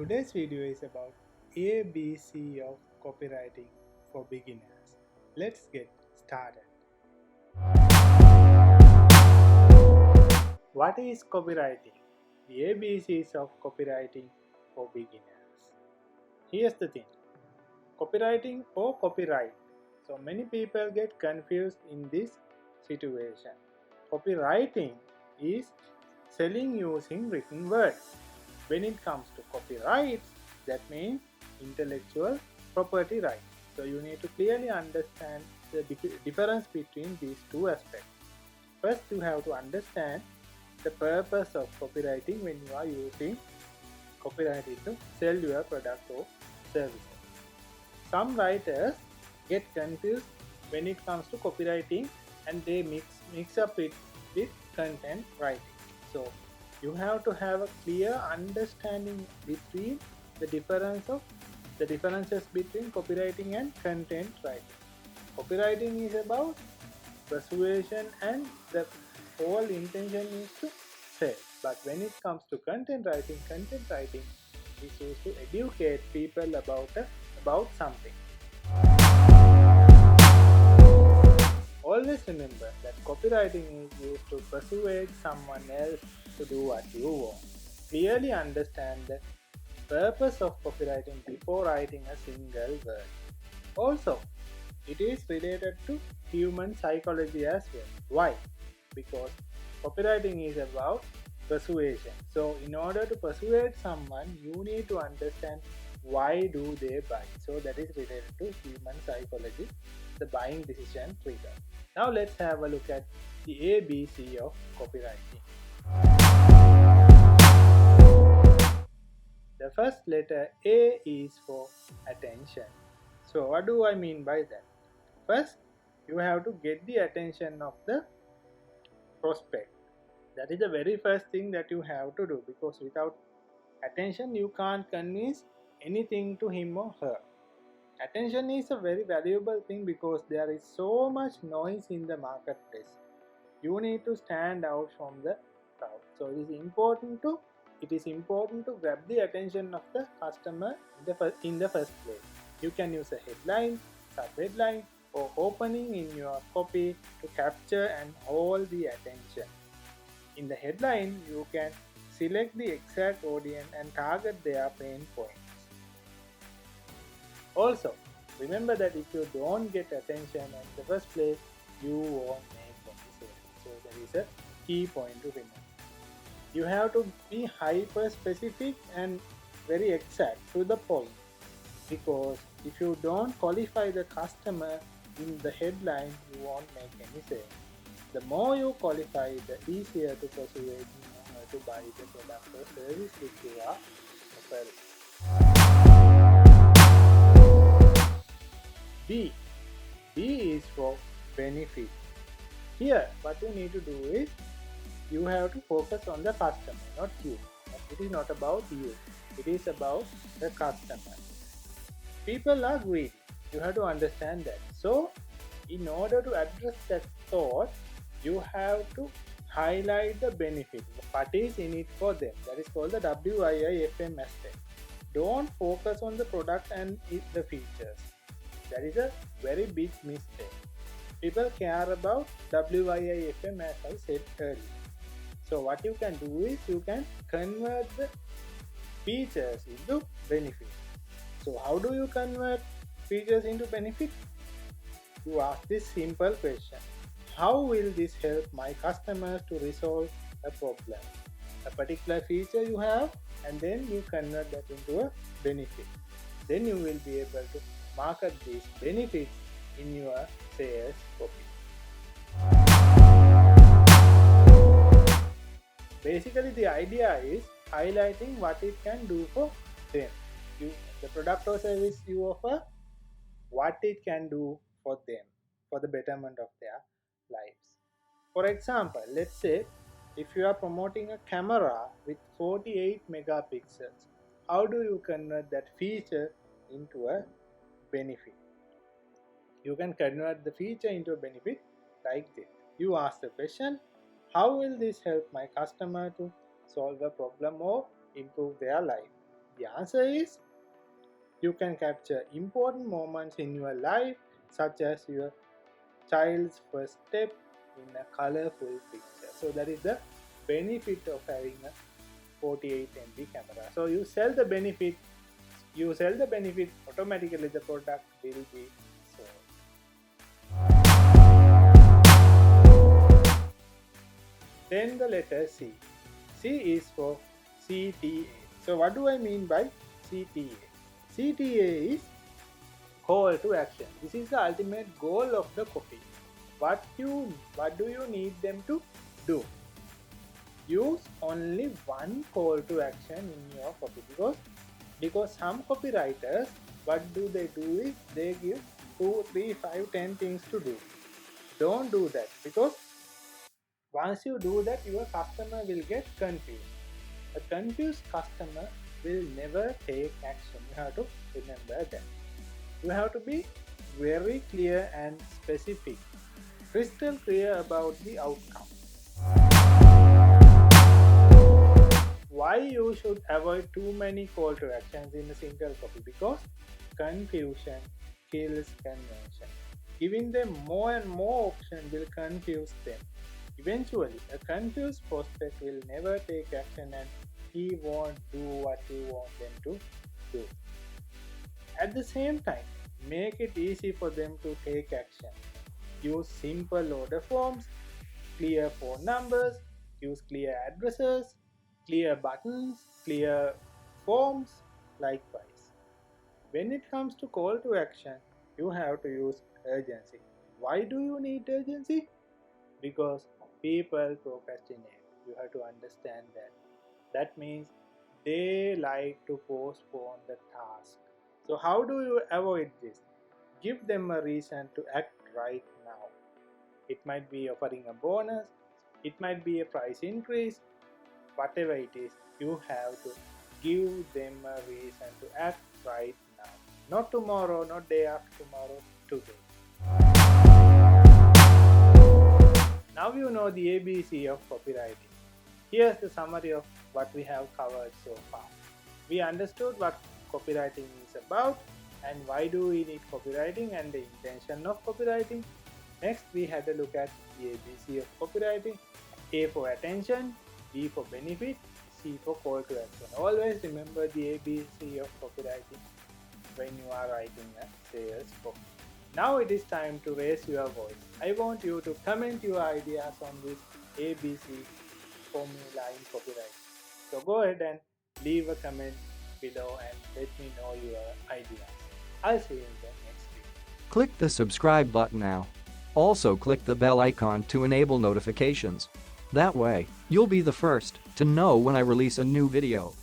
Today's video is about ABC of copywriting for beginners. Let's get started. What is copywriting? The ABCs of copywriting for beginners. Here's the thing. Copywriting or copyright. So many people get confused in this situation. Copywriting is selling using written words. When it comes to copyrights, that means intellectual property rights. So you need to clearly understand the difference between these two aspects. First, you have to understand the purpose of copywriting when you are using copywriting to sell your product or services. Some writers get confused when it comes to copywriting and they mix up it with content writing. So you have to have a clear understanding between the differences between copywriting and content writing. Copywriting is about persuasion and the whole intention is to sell. But when it comes to content writing is used to educate people about something. Always remember that copywriting is used to persuade someone else to do what you want. Clearly understand the purpose of copywriting before writing a single word. Also, it is related to human psychology as well. Why? Because copywriting is about persuasion. So in order to persuade someone, you need to understand why do they buy. So that is related to human psychology, the buying decision trigger. Now let's have a look at the ABC of copywriting. The first letter A is for attention. So what do I mean by that? First, you have to get the attention of the prospect. That is the very first thing that you have to do, because without attention you can't convince anything to him or her. Attention is a very valuable thing because there is so much noise in the marketplace. You need to stand out from the crowd. So it is important to grab the attention of the customer in the first place. You can use a headline, sub-headline, or opening in your copy to capture and hold the attention. In the headline, you can select the exact audience and target their pain points. Also, remember that if you don't get attention in the first place, you won't make any sales. So that is a key point to remember. You have to be hyper specific and very exact to the point, because if you don't qualify the customer in the headline, you won't make any sales. The more you qualify, the easier to persuade to buy the product or service which you are offering. B is for benefit. Here, what you need to do is you have to focus on the customer, not you. It is not about you. It is about the customer. People are greedy. You have to understand that. So, in order to address that thought, you have to highlight the benefit. What is in it for them? That is called the WIIFM aspect. Don't focus on the product and the features. That is a very big mistake. People care about WIIFM, as I said earlier. So what you can do is you can convert the features into benefit. So how do you convert features into benefit? You ask this simple question: how will this help my customers to resolve a problem? A particular feature you have, and then you convert that into a benefit. Then you will be able to market these benefits in your sales copy. Basically, the idea is highlighting what it can do for them. The product or service you offer, what it can do for them, for the betterment of their lives. For example, let's say if you are promoting a camera with 48 megapixels, how do you convert that feature into a benefit? You can convert the feature into a benefit like this. You ask the question, how will this help my customer to solve a problem or improve their life? The answer is you can capture important moments in your life, such as your child's first step, in a colorful picture. So that is the benefit of having a 48 MP camera. So you sell the benefit, automatically the product will be sold. Then the letter C. C is for CTA. So what do I mean by CTA? CTA is call to action. This is the ultimate goal of the copy. What do you need them to do? Use only one call to action in your copy, because some copywriters, what do is they give 2, 3, 5, 10 things to do. Don't do that, because once you do that, your customer will get confused. A confused customer will never take action. You have to remember that. You have to be very clear and specific, crystal clear about the outcome. Why you should avoid too many call to actions in a single copy? Because confusion kills conversion. Giving them more and more options will confuse them. Eventually, a confused prospect will never take action, and he won't do what you want them to do. At the same time, make it easy for them to take action. Use simple order forms, clear phone numbers, use clear addresses, clear buttons, clear forms. Likewise, when it comes to call to action, you have to use urgency. Why do you need urgency? Because people procrastinate. You have to understand that. That means they like to postpone the task. So how do you avoid this? Give them a reason to act right now. It might be offering a bonus, it might be a price increase, whatever it is, you have to give them a reason to act right now. Not tomorrow, not day after tomorrow, today. Now you know the ABC of copywriting. Here's the summary of what we have covered so far. We understood what copywriting is about and why do we need copywriting and the intention of copywriting. Next, we had a look at the ABC of copywriting. A for attention, B for benefit, C for call to action. Always remember the ABC of copywriting when you are writing a sales copy. Now it is time to raise your voice. I want you to comment your ideas on this ABC formula in copywriting. So go ahead and leave a comment below and let me know your ideas. I'll see you in the next video. Click the subscribe button now. Also click the bell icon to enable notifications. That way, you'll be the first to know when I release a new video.